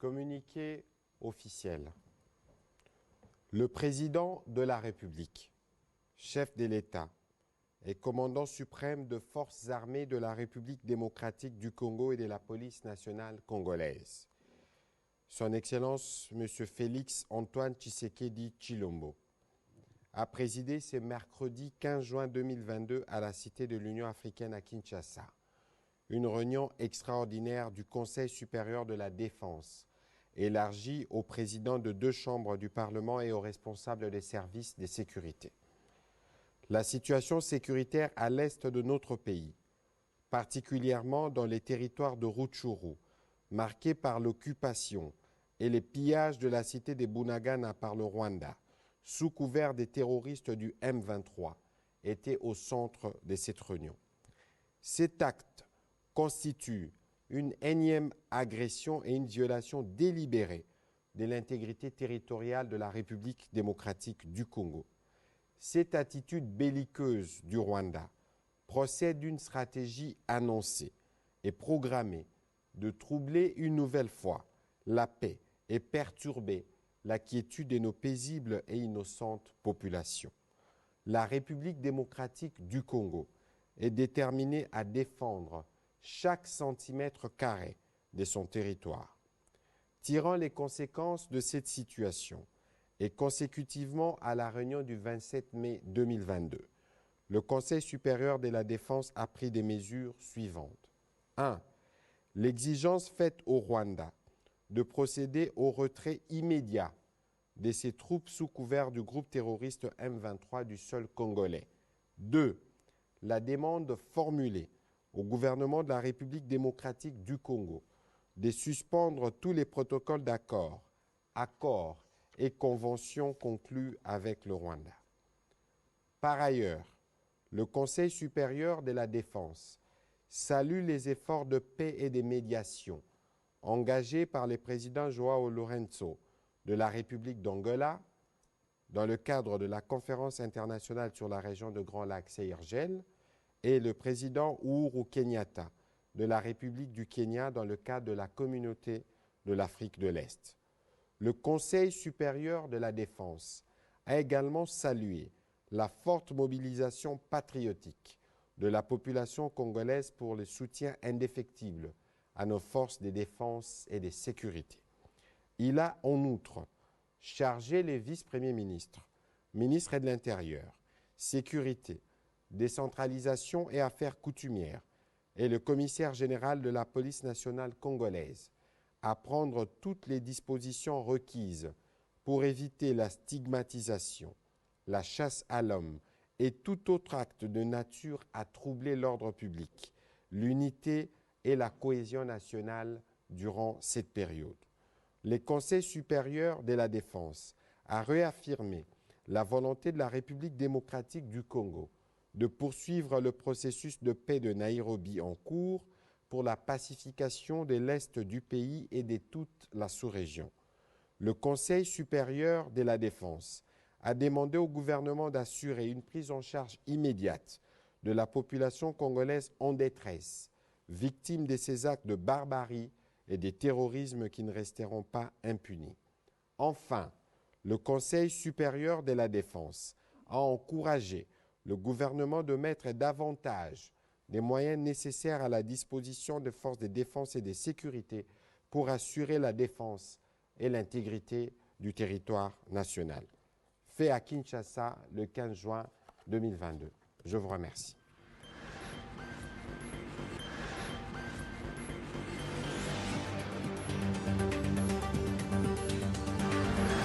Communiqué officiel. Le président de la République, chef de l'État et commandant suprême de forces armées de la République démocratique du Congo et de la police nationale congolaise, Son Excellence M. Félix Antoine Tshisekedi Tshilombo, a présidé ce mercredi 15 juin 2022 à la Cité de l'Union africaine à Kinshasa une réunion extraordinaire du Conseil supérieur de la défense, élargie aux présidents de 2 chambres du Parlement et aux responsables des services de sécurité. La situation sécuritaire à l'est de notre pays, particulièrement dans les territoires de Rutshuru, marqués par l'occupation et les pillages de la cité de Bunagana par le Rwanda, sous couvert des terroristes du M23, était au centre de cette réunion. Cet acte constitue une énième agression et une violation délibérée de l'intégrité territoriale de la République démocratique du Congo. Cette attitude belliqueuse du Rwanda procède d'une stratégie annoncée et programmée de troubler une nouvelle fois la paix et perturber la quiétude de nos paisibles et innocentes populations. La République démocratique du Congo est déterminée à défendre chaque centimètre carré de son territoire. Tirant les conséquences de cette situation et consécutivement à la réunion du 27 mai 2022, le Conseil supérieur de la défense a pris des mesures suivantes. 1. L'exigence faite au Rwanda de procéder au retrait immédiat de ses troupes sous couvert du groupe terroriste M23 du sol congolais. 2. La demande formulée au gouvernement de la République démocratique du Congo de suspendre tous les protocoles d'accord, accords et conventions conclus avec le Rwanda. Par ailleurs, le Conseil supérieur de la défense salue les efforts de paix et de médiation engagés par le président João Lourenço de la République d'Angola dans le cadre de la conférence internationale sur la région de Grand Lac CIRGL et le président Uhuru Kenyatta de la République du Kenya dans le cadre de la communauté de l'Afrique de l'Est. Le Conseil supérieur de la défense a également salué la forte mobilisation patriotique de la population congolaise pour le soutien indéfectible à nos forces de défense et de sécurité. Il a en outre chargé les vice-premiers ministres, ministres de l'Intérieur, Sécurité, Décentralisation et Affaires coutumières et le commissaire général de la police nationale congolaise à prendre toutes les dispositions requises pour éviter la stigmatisation, la chasse à l'homme et tout autre acte de nature à troubler l'ordre public, l'unité et la cohésion nationale durant cette période. Le Conseil supérieur de la défense a réaffirmé la volonté de la République démocratique du Congo de poursuivre le processus de paix de Nairobi en cours pour la pacification de l'Est du pays et de toute la sous-région. Le Conseil supérieur de la défense a demandé au gouvernement d'assurer une prise en charge immédiate de la population congolaise en détresse, victime de ces actes de barbarie et des terrorismes qui ne resteront pas impunis. Enfin, le Conseil supérieur de la défense a encouragé le gouvernement de mettre davantage des moyens nécessaires à la disposition des forces de défense et de sécurité pour assurer la défense et l'intégrité du territoire national. Fait à Kinshasa le 15 juin 2022. Je vous remercie.